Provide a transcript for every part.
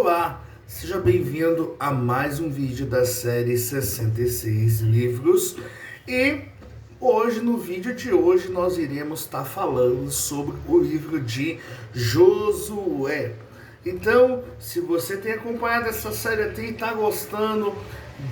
Olá, seja bem-vindo a mais um vídeo da série 66 livros e hoje, no vídeo de hoje, nós iremos estar falando sobre o livro de Josué. Então, se você tem acompanhado essa série até e está gostando,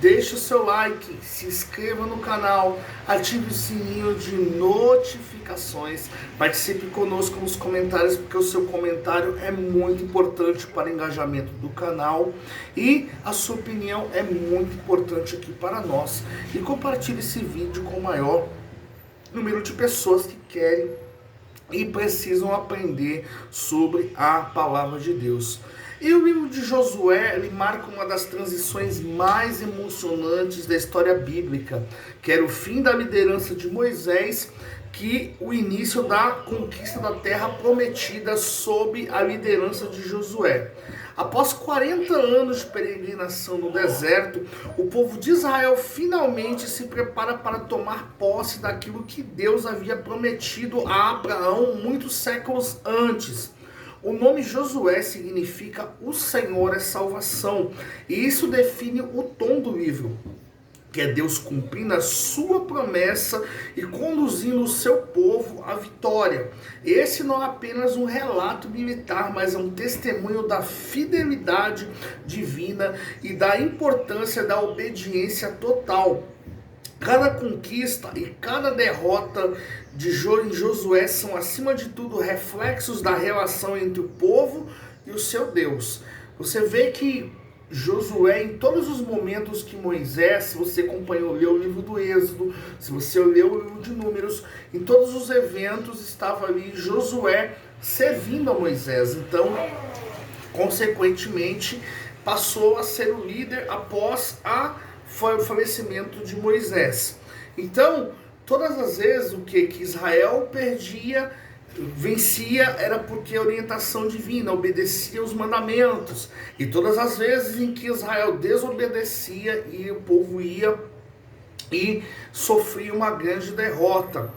deixe o seu like, se inscreva no canal, ative o sininho de notificações, participe conosco nos comentários, porque o seu comentário é muito importante para o engajamento do canal e a sua opinião é muito importante aqui para nós. E compartilhe esse vídeo com o maior número de pessoas que querem e precisam aprender sobre a palavra de Deus. E o livro de Josué, ele marca uma das transições mais emocionantes da história bíblica, que era o fim da liderança de Moisés, que o início da conquista da terra prometida sob a liderança de Josué. Após 40 anos de peregrinação no deserto, o povo de Israel finalmente se prepara para tomar posse daquilo que Deus havia prometido a Abraão muitos séculos antes. O nome Josué significa o Senhor é salvação, e isso define o tom do livro, que é Deus cumprindo a sua promessa e conduzindo o seu povo à vitória. Esse não é apenas um relato militar, mas é um testemunho da fidelidade divina e da importância da obediência total. Cada conquista e cada derrota de Josué são, acima de tudo, reflexos da relação entre o povo e o seu Deus. Você vê que Josué, em todos os momentos que Moisés, se você acompanhou, leu o livro do Êxodo, se você leu o livro de Números, em todos os eventos estava ali Josué servindo a Moisés. Então, consequentemente, passou a ser o líder após o falecimento de Moisés. Então, todas as vezes que Israel vencia era porque a orientação divina, obedecia os mandamentos. E todas as vezes em que Israel desobedecia, e o povo ia e sofria uma grande derrota.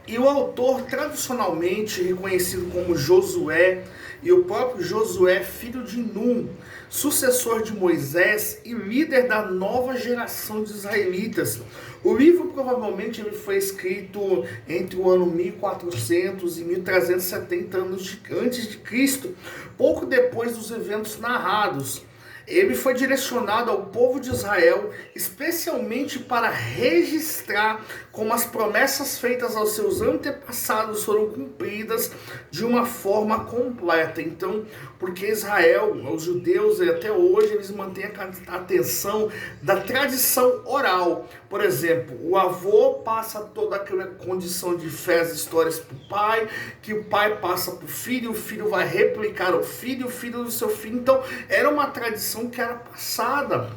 E o autor tradicionalmente reconhecido como Josué, e o próprio Josué, filho de Num, sucessor de Moisés e líder da nova geração de israelitas. O livro provavelmente ele foi escrito entre o ano 1400 e 1370 anos antes de Cristo, pouco depois dos eventos narrados. Ele foi direcionado ao povo de Israel, especialmente para registrar como as promessas feitas aos seus antepassados foram cumpridas de uma forma completa. Então, porque Israel, os judeus, até hoje, eles mantêm a atenção da tradição oral. Por exemplo, o avô passa toda aquela condição de fé, as histórias para o pai, que o pai passa para o filho vai replicar ao filho, o filho do seu filho. Então, era uma tradição que era passada,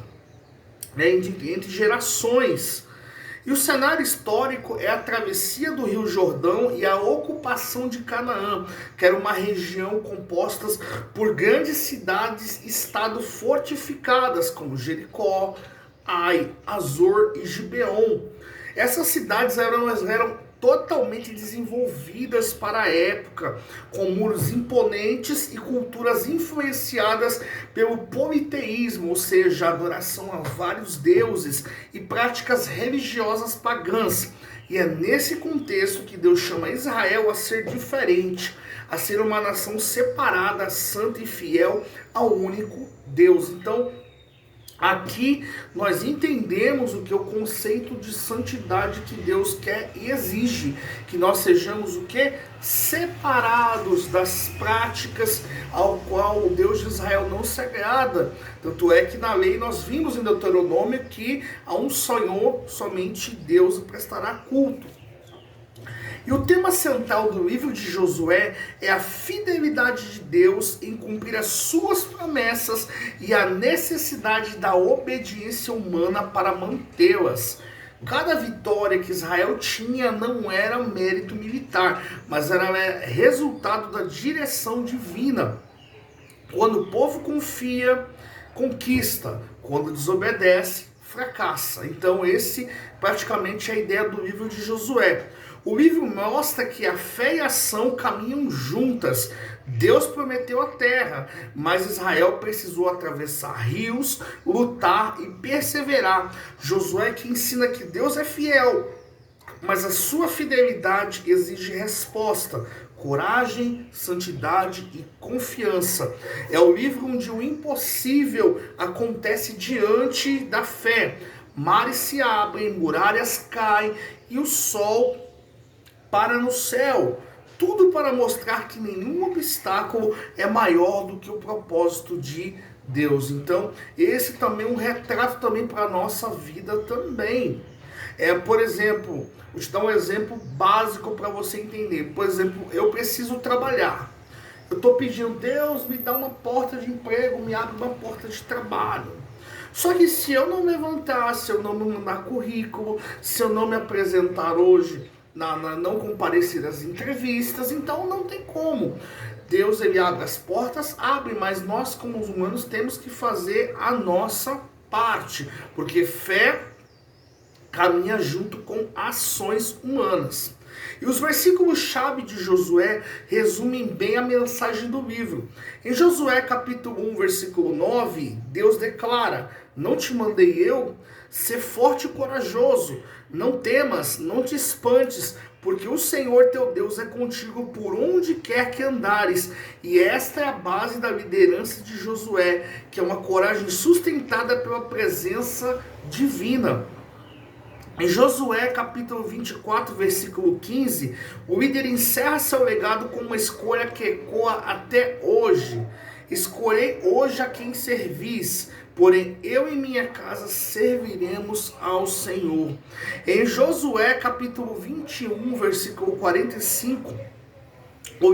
né, entre gerações. E o cenário histórico é a travessia do Rio Jordão e a ocupação de Canaã, que era uma região composta por grandes cidades-estado fortificadas, como Jericó, Ai, Azor e Gibeon. Essas cidades eram totalmente desenvolvidas para a época, com muros imponentes e culturas influenciadas pelo politeísmo, ou seja, adoração a vários deuses e práticas religiosas pagãs. E é nesse contexto que Deus chama Israel a ser diferente, a ser uma nação separada, santa e fiel ao único Deus. Então, aqui nós entendemos o que é o conceito de santidade que Deus quer e exige, que nós sejamos o que? Separados das práticas ao qual o Deus de Israel não se agrada. Tanto é que na lei nós vimos em Deuteronômio que a um Senhor somente Deus prestará culto. E o tema central do livro de Josué é a fidelidade de Deus em cumprir as suas promessas e a necessidade da obediência humana para mantê-las. Cada vitória que Israel tinha não era mérito militar, mas era resultado da direção divina. Quando o povo confia, conquista. Quando desobedece, fracassa. Então esse praticamente é a ideia do livro de Josué. O livro mostra que a fé e a ação caminham juntas. Deus prometeu a terra, mas Israel precisou atravessar rios, lutar e perseverar. Josué que ensina que Deus é fiel, mas a sua fidelidade exige resposta, coragem, santidade e confiança. É o livro onde o impossível acontece diante da fé. Mares se abrem, muralhas caem e o sol para no céu. Tudo para mostrar que nenhum obstáculo é maior do que o propósito de Deus. Então, esse também é um retrato também para a nossa vida também. Por exemplo, vou te dar um exemplo básico para você entender. Por exemplo, eu preciso trabalhar. Eu estou pedindo, Deus, me dá uma porta de emprego, me abre uma porta de trabalho. Só que se eu não levantar, se eu não me mandar currículo, se eu não me apresentar hoje, não comparecer às entrevistas, então não tem como. Deus, ele abre as portas, abre, mas nós como humanos temos que fazer a nossa parte, porque fé caminha junto com ações humanas. E os versículos-chave de Josué resumem bem a mensagem do livro. Em Josué capítulo 1, versículo 9, Deus declara: não te mandei eu? Ser forte e corajoso, não temas, não te espantes, porque o Senhor teu Deus é contigo por onde quer que andares. E esta é a base da liderança de Josué, que é uma coragem sustentada pela presença divina. Em Josué capítulo 24, versículo 15, o líder encerra seu legado com uma escolha que ecoa até hoje. Escolhei hoje a quem servis, porém eu e minha casa serviremos ao Senhor. Em Josué capítulo 21, versículo 45, o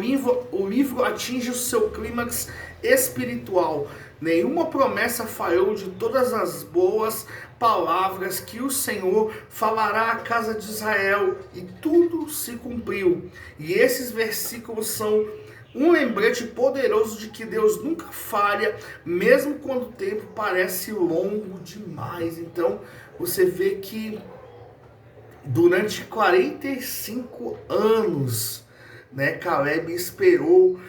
livro atinge o seu clímax espiritual. Nenhuma promessa falhou de todas as boas palavras que o Senhor falará à casa de Israel, e tudo se cumpriu. E esses versículos são um lembrete poderoso de que Deus nunca falha, mesmo quando o tempo parece longo demais. Então, você vê que durante 45 anos, Caleb esperou,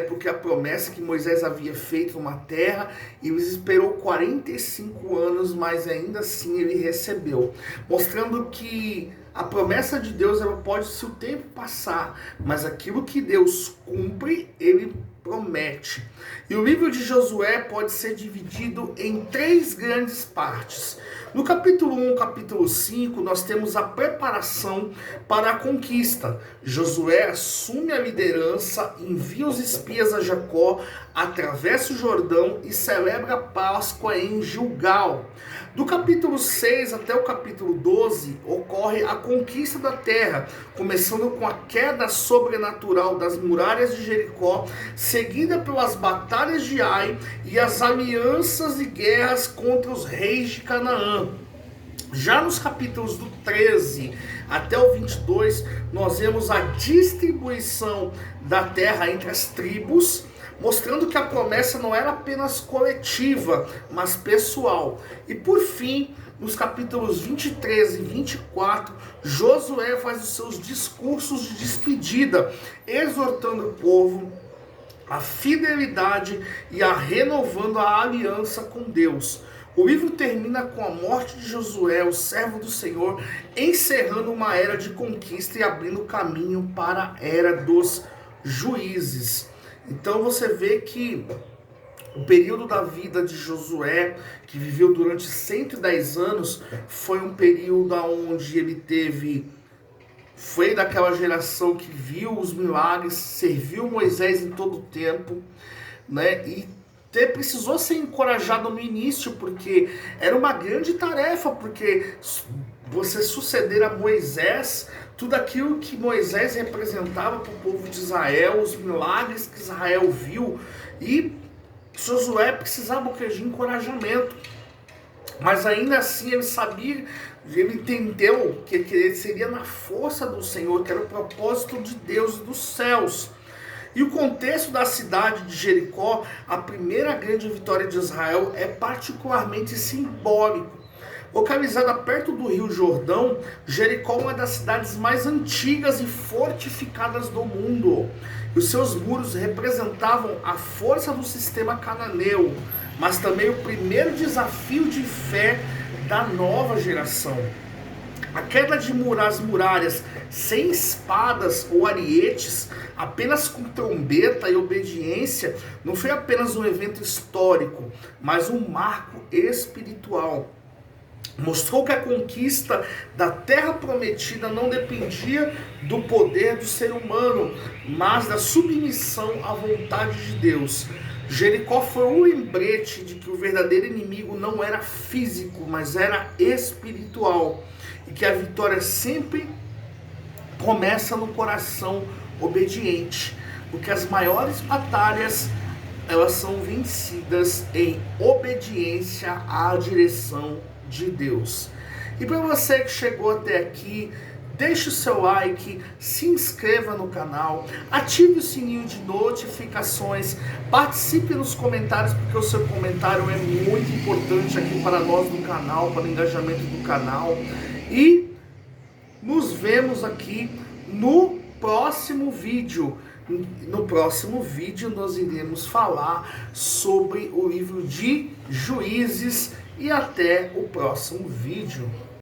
porque a promessa que Moisés havia feito uma terra, e ele esperou 45 anos, mas ainda assim ele recebeu, mostrando que a promessa de Deus, ela pode, se o tempo passar, mas aquilo que Deus cumpre, ele promete. E o livro de Josué pode ser dividido em 3 grandes partes. No capítulo 1, capítulo 5, nós temos a preparação para a conquista. Josué assume a liderança, envia os espias a Jacó, atravessa o Jordão e celebra a Páscoa em Gilgal. Do capítulo 6 até o capítulo 12, ocorre a conquista da terra, começando com a queda sobrenatural das muralhas de Jericó, seguida pelas batalhas de Ai e as alianças e guerras contra os reis de Canaã. Já nos capítulos do 13 até o 22, nós vemos a distribuição da terra entre as tribos, mostrando que a promessa não era apenas coletiva, mas pessoal. E por fim, nos capítulos 23 e 24, Josué faz os seus discursos de despedida, exortando o povo à fidelidade e a renovando a aliança com Deus. O livro termina com a morte de Josué, o servo do Senhor, encerrando uma era de conquista e abrindo caminho para a era dos juízes. Então você vê que o período da vida de Josué, que viveu durante 110 anos, foi um período onde ele foi daquela geração que viu os milagres, serviu Moisés em todo o tempo, e precisou ser encorajado no início, porque era uma grande tarefa, porque você suceder a Moisés, tudo aquilo que Moisés representava para o povo de Israel, os milagres que Israel viu, e Josué precisava de encorajamento. Mas ainda assim ele sabia, ele entendeu que seria na força do Senhor, que era o propósito de Deus dos céus. E o contexto da cidade de Jericó, a primeira grande vitória de Israel, é particularmente simbólico, Localizada perto do Rio Jordão, Jericó é uma das cidades mais antigas e fortificadas do mundo. Os seus muros representavam a força do sistema cananeu, mas também o primeiro desafio de fé da nova geração. A queda de as muralhas sem espadas ou arietes, apenas com trombeta e obediência, não foi apenas um evento histórico, mas um marco espiritual. Mostrou que a conquista da terra prometida não dependia do poder do ser humano, mas da submissão à vontade de Deus. Jericó foi um lembrete de que o verdadeiro inimigo não era físico, mas era espiritual. E que a vitória sempre começa no coração obediente. Porque as maiores batalhas, elas são vencidas em obediência à direção de Deus. E para você que chegou até aqui, deixe o seu like, se inscreva no canal, ative o sininho de notificações, participe nos comentários, porque o seu comentário é muito importante aqui para nós do canal, para o engajamento do canal. E nos vemos aqui no próximo vídeo. No próximo vídeo nós iremos falar sobre o livro de Juízes. E até o próximo vídeo.